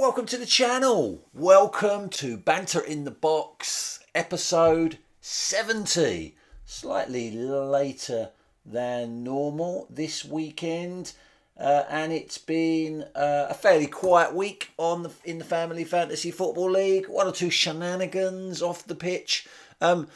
welcome to the channel. Welcome to Banter in the Box, episode 70. Slightly later than normal this weekend, and it's been a fairly quiet week in the Family Fantasy Football League. One or two shenanigans off the pitch. Not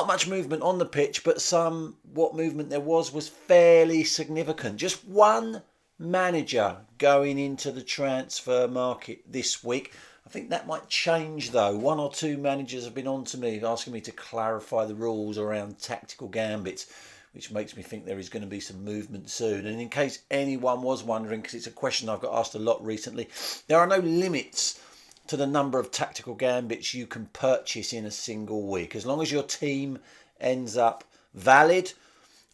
much movement on the pitch, but what movement there was fairly significant. Just one manager going into the transfer market this week. I think that might change though. One or two managers have been on to me asking me to clarify the rules around tactical gambits, which makes me think there is going to be some movement soon. And in case anyone was wondering, because it's a question I've got asked a lot recently, there are no limits to the number of tactical gambits you can purchase in a single week. As long as your team ends up valid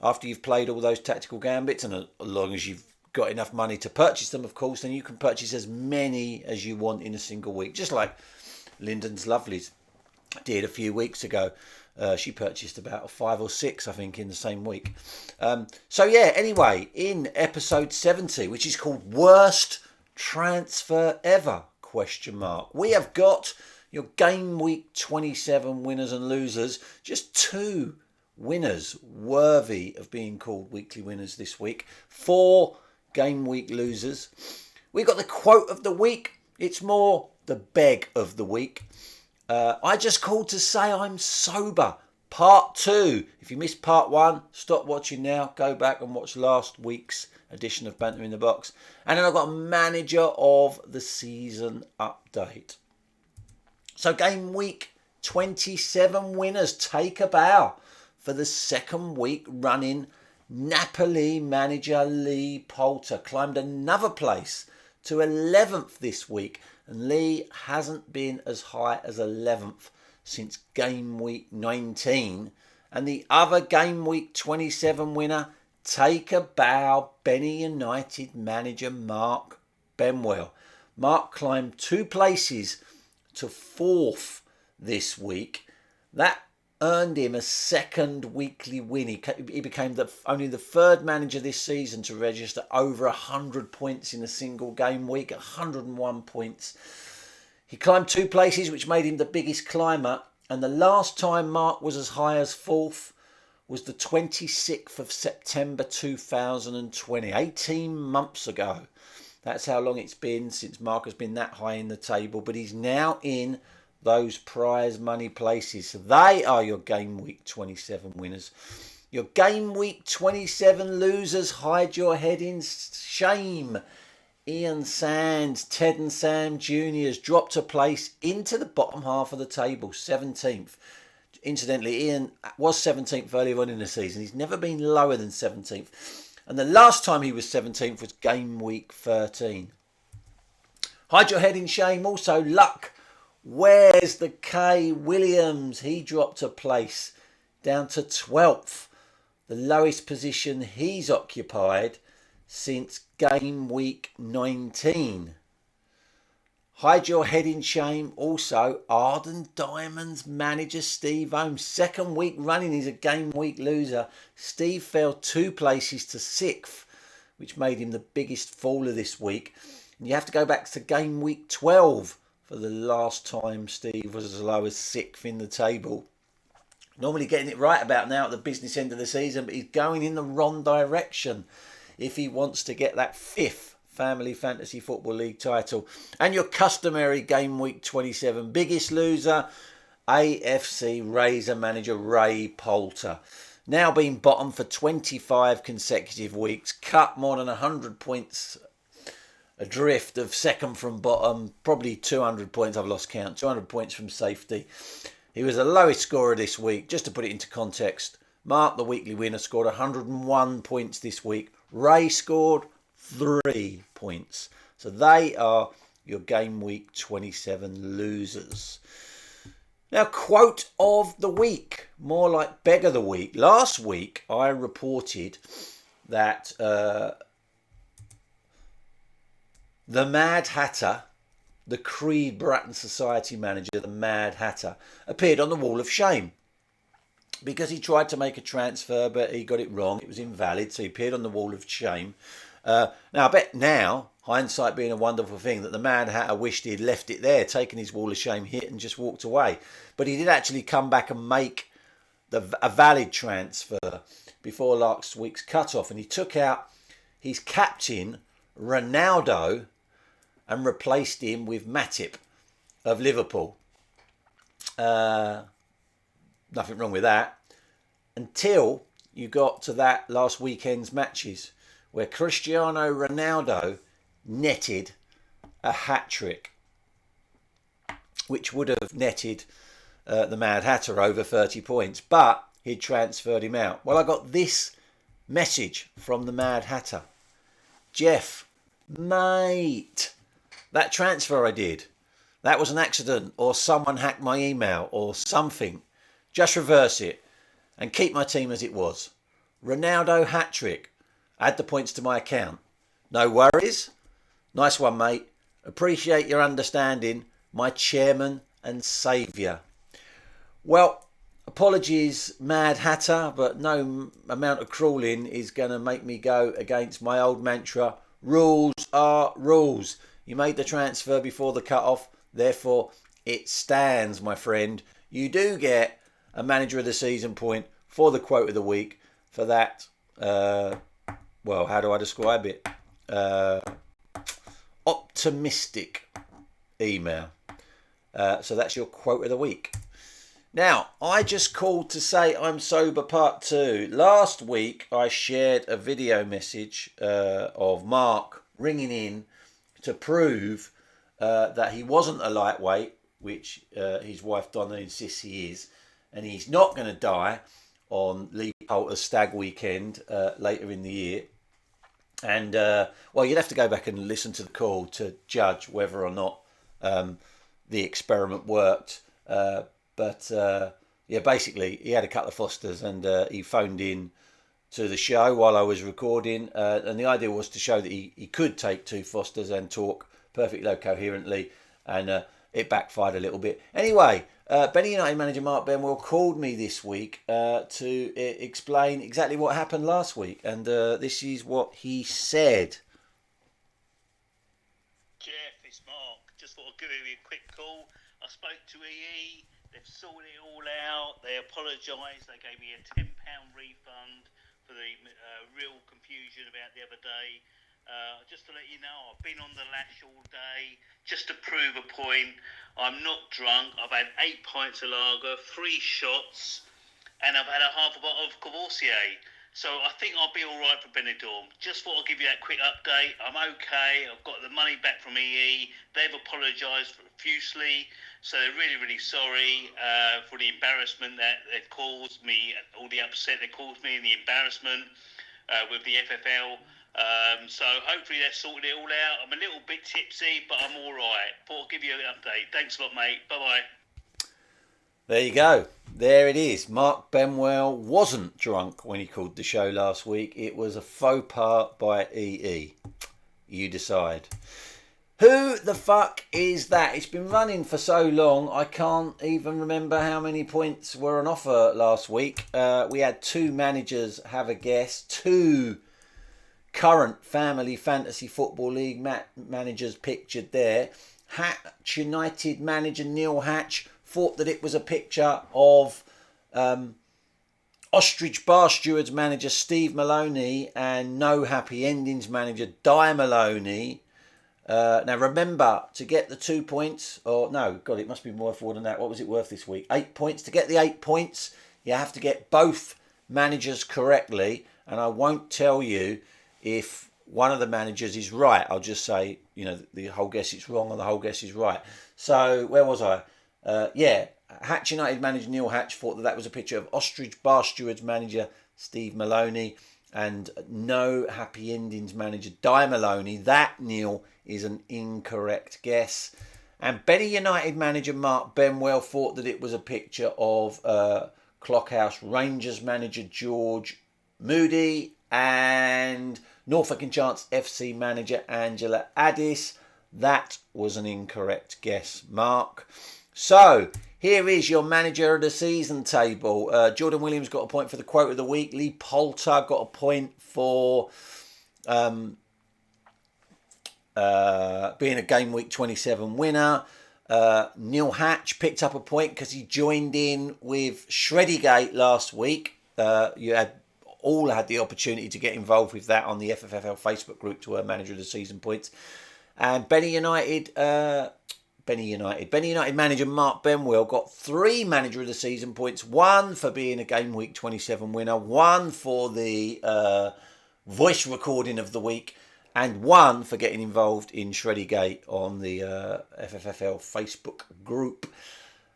after you've played all those tactical gambits, and as long as you've got enough money to purchase them, of course, then you can purchase as many as you want in a single week, just like Lyndon's Lovelies did a few weeks ago. She purchased about 5 or 6, I think, in the same week. Anyway, in episode 70, which is called Worst Transfer Ever, ? We have got your game week 27 winners and losers. Just 2 winners worthy of being called weekly winners this week. 4 game week losers. We've got the quote of the week. It's more the beg of the week. I just called to say I'm sober. Part 2. If you missed part 1, stop watching now. Go back and watch last week's edition of Banter in the Box. And then I've got a manager of the season update. So game week 27 winners take a bow for the second week running. Napoli manager Lee Poulter climbed another place to 11th this week, and Lee hasn't been as high as 11th since game week 19. And the other game week 27 winner, take a bow, Benny United manager Mark Benwell. Mark climbed 2 places to 4th this week. That earned him a second weekly win. He became only the 3rd manager this season to register over 100 points in a single game week, 101 points. He climbed 2 places, which made him the biggest climber. And the last time Mark was as high as 4th was the 26th of September 2020, 18 months ago. That's how long it's been since Mark has been that high in the table. But he's now in those prize money places. So they are your game week 27 winners. Your game week 27 losers, hide your head in shame. Ian Sands, Ted and Sam Juniors dropped a place into the bottom half of the table, 17th. Incidentally, Ian was 17th earlier on in the season. He's never been lower than 17th. And the last time he was 17th was game week 13. Hide your head in shame. Also, luck. Where's the K Williams? He dropped a place down to 12th. The lowest position he's occupied since game week 19. Hide your head in shame. Also, Arden Diamonds manager Steve Holmes. Second week running, he's a game week loser. Steve fell 2 places to 6th, which made him the biggest faller this week. And you have to go back to game week 12 for the last time Steve was as low as 6th in the table. Normally getting it right about now at the business end of the season, but he's going in the wrong direction if he wants to get that 5th Family Fantasy Football League title. And your customary game week 27 biggest loser, AFC Razor manager Ray Poulter. Now been bottom for 25 consecutive weeks, cut more than 100 points adrift of second from bottom, probably 200 points, I've lost count, 200 points from safety. He was the lowest scorer this week. Just to put it into context, Mark, the weekly winner, scored 101 points this week. Ray scored 3 points. So they are your game week 27 losers. Now, quote of the week, more like beg of the week. Last week, I reported that the Mad Hatter, the Creed Bratton Society manager, the Mad Hatter, appeared on the Wall of Shame because he tried to make a transfer, but he got it wrong. It was invalid, so he appeared on the Wall of Shame. Now, I bet now, hindsight being a wonderful thing, that the Mad Hatter wished he'd left it there, taken his wall of shame hit and just walked away. But he did actually come back and make a valid transfer before last week's cut-off, and he took out his captain, Ronaldo, and replaced him with Matip of Liverpool. Nothing wrong with that. Until you got to that last weekend's matches where Cristiano Ronaldo netted a hat-trick, which would have netted the Mad Hatter over 30 points, but he'd transferred him out. Well, I got this message from the Mad Hatter. Jeff, mate, that transfer I did, that was an accident, or someone hacked my email or something. Just reverse it and keep my team as it was. Ronaldo hat-trick. Add the points to my account. No worries. Nice one, mate. Appreciate your understanding, my chairman and saviour. Well, apologies, Mad Hatter, but no amount of crawling is going to make me go against my old mantra. Rules are rules. You made the transfer before the cut-off, therefore it stands, my friend. You do get a Manager of the Season point for the Quote of the Week for that, well, how do I describe it? Optimistic email. So that's your Quote of the Week. Now, I just called to say I'm sober part 2. Last week I shared a video message of Mark ringing in to prove that he wasn't a lightweight, which his wife Donna insists he is, and he's not going to die on Lee Poulter's Stag Weekend later in the year. And, well, you'd have to go back and listen to the call to judge whether or not the experiment worked. But yeah, basically, he had a couple of Fosters and he phoned in to the show while I was recording. And the idea was to show that he could take 2 Fosters and talk perfectly coherently. And it backfired a little bit. Anyway, Benny United manager Mark Benwell called me this week to explain exactly what happened last week. And this is what he said. Jeff, it's Mark. Just thought I'd give you a quick call. I spoke to EE. They've sorted it all out. They apologised. They gave me a £10 refund for the real confusion about the other day. Just to let you know, I've been on the lash all day just to prove a point. I'm not drunk. I've had 8 pints of lager, 3 shots, and I've had a half a bottle of Courvoisier. So I think I'll be all right for Benidorm. Just thought I'd give you that quick update. I'm okay. I've got the money back from EE. They've apologised profusely. So they're really, really sorry for the embarrassment that they've caused me, all the upset they caused me and the embarrassment with the FFL. So hopefully they've sorted it all out. I'm a little bit tipsy, but I'm all right. Thought I'd give you an update. Thanks a lot, mate. Bye-bye. There you go. There it is. Mark Benwell wasn't drunk when he called the show last week. It was a faux pas by EE. You decide. Who the fuck is that? It's been running for so long, I can't even remember how many points were on offer last week. We had 2 managers have a guess. 2 current Family Fantasy Football League managers pictured there. Hatch United manager Neil Hatch thought that it was a picture of Ostrich Bar Stewards manager Steve Maloney and No Happy Endings manager Di Maloney. Now remember, to get the 2 points, or no, God, it must be worth more than that. What was it worth this week? 8 points. To get the 8 points, you have to get both managers correctly, and I won't tell you if one of the managers is right. I'll just say, you know, the whole guess is wrong or the whole guess is right. So where was I? Yeah, Hatch United manager Neil Hatch thought that was a picture of Ostrich Bar Stewards manager Steve Maloney and No Happy Endings manager Di Maloney. That, Neil, is an incorrect guess. And Benny United manager Mark Benwell thought that it was a picture of Clockhouse Rangers manager George Moody and Norfolk and Chance FC manager Angela Addis. That was an incorrect guess, Mark. So, here is your manager of the season table. Jordan Williams got a point for the quote of the week. Lee Poulter got a point for being a game week 27 winner. Neil Hatch picked up a point because he joined in with Shreddygate last week. You all had the opportunity to get involved with that on the FFFL Facebook group to earn Manager of the Season points. And Benny United manager Mark Benwell got 3 Manager of the Season points. 1 for being a game week 27 winner, 1 for the voice recording of the week, and 1 for getting involved in Shreddygate on the FFFL Facebook group.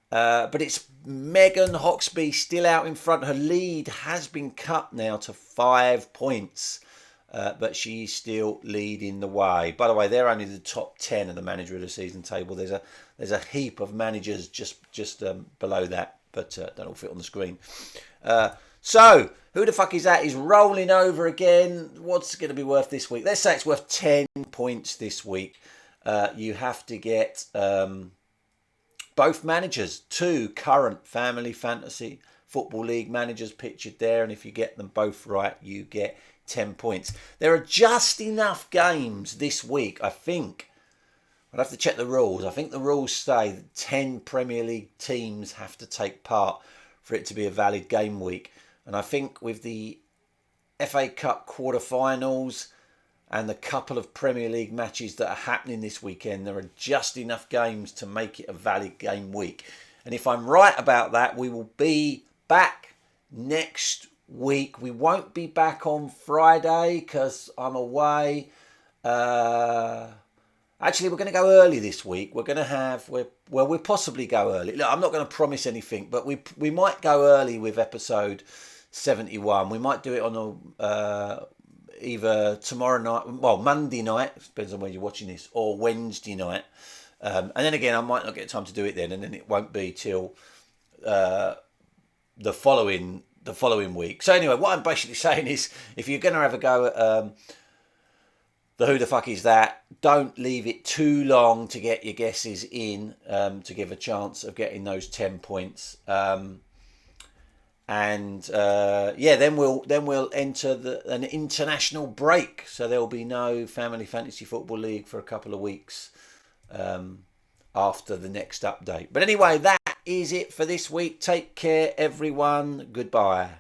But it's Megan Hoxby still out in front. Her lead has been cut now to 5 points. But she's still leading the way. By the way, they're only the top 10 of the Manager of the Season table. There's a heap of managers just below that, but don't all fit on the screen. So, who the fuck is that? Is rolling over again. What's it going to be worth this week? Let's say it's worth 10 points this week. You have to get both managers, 2 current Family Fantasy Football League managers pictured there, and if you get them both right, you get 10 points. There are just enough games this week, I think. I'd have to check the rules. I think the rules say that 10 Premier League teams have to take part for it to be a valid game week. And I think with the FA Cup quarter-finals and the couple of Premier League matches that are happening this weekend, there are just enough games to make it a valid game week. And if I'm right about that, we will be back next week. We won't be back on Friday because I'm away. Actually, we're going to go early this week. We'll possibly go early. Look, I'm not going to promise anything, but we might go early with episode 71. We might do it on either tomorrow night, well, Monday night, depends on when you're watching this, or Wednesday night. And then again, I might not get time to do it then, and then it won't be till the following week. So anyway, what I'm basically saying is, if you're going to have a go at the who the fuck is that, don't leave it too long to get your guesses in, to give a chance of getting those 10 points. Then we'll enter an international break, so there will be no Family Fantasy Football League for a couple of weeks after the next update. But anyway, that is it for this week. Take care, everyone. Goodbye.